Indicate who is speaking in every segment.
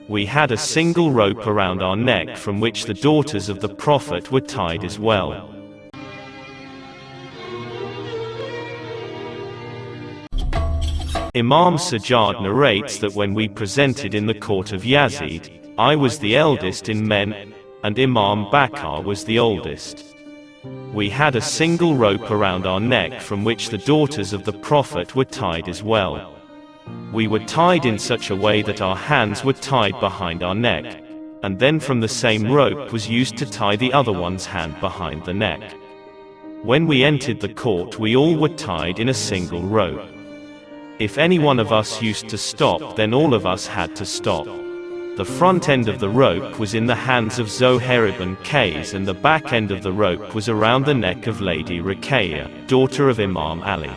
Speaker 1: We had a single rope around our neck from which the daughters of the Prophet were tied as well. Imam Sajjad narrates that when we presented in the court of Yazid, I was the eldest in men, and Imam Bakr was the oldest. We had a single rope around our neck from which the daughters of the Prophet were tied as well. We were tied in such a way that our hands were tied behind our neck, and then from the same rope was used to tie the other one's hand behind the neck. When we entered the court, we all were tied in a single rope. If any one of us used to stop, then all of us had to stop. The front end of the rope was in the hands of Zohair ibn Qays, and the back end of the rope was around the neck of Lady Ruqayya, daughter of Imam Ali.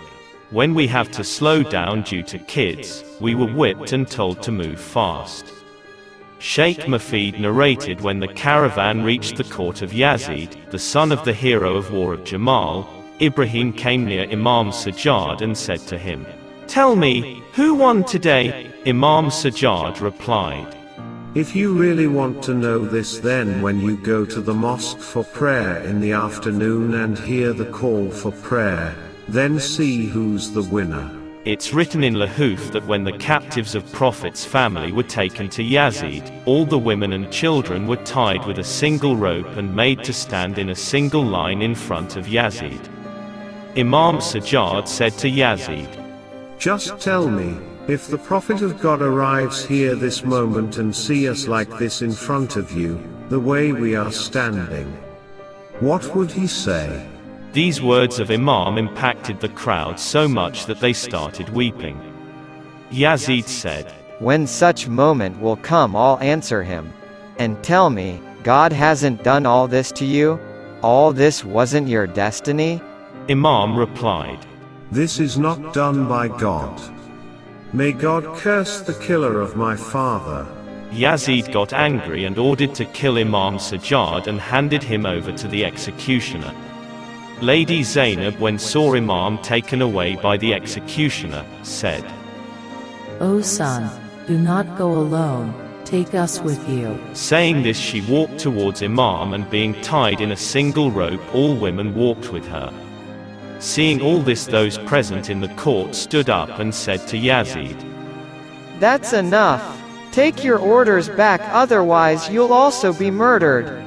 Speaker 1: When we have to slow down due to kids, we were whipped and told to move fast. Sheikh Mufid narrated when the caravan reached the court of Yazid, the son of the hero of war of Jamal, Ibrahim came near Imam Sajjad and said to him, "Tell me, who won today?" Imam Sajjad replied,
Speaker 2: "If you really want to know this, then when you go to the mosque for prayer in the afternoon and hear the call for prayer, then see who's the winner."
Speaker 1: It's written in Lahuf that when the captives of Prophet's family were taken to Yazid, all the women and children were tied with a single rope and made to stand in a single line in front of Yazid. Imam Sajjad said to Yazid,
Speaker 2: "Just tell me, if the Prophet of God arrives here this moment and see us like this in front of you, the way we are standing, what would he say?"
Speaker 1: These words of Imam impacted the crowd so much that they started weeping. Yazid said,
Speaker 3: "When such moment will come, I'll answer him. And tell me, God hasn't done all this to you? All this wasn't your destiny?"
Speaker 1: Imam replied,
Speaker 2: "This is not done by God. May God curse the killer of my father."
Speaker 1: Yazid got angry and ordered to kill Imam Sajjad and handed him over to the executioner. Lady Zainab, when saw Imam taken away by the executioner, said,
Speaker 4: "O son, do not go alone, take us with you."
Speaker 1: Saying this, she walked towards Imam, and being tied in a single rope, all women walked with her. Seeing all this, those present in the court stood up and said to Yazid,
Speaker 3: "That's enough. Take your orders back, otherwise you'll also be murdered."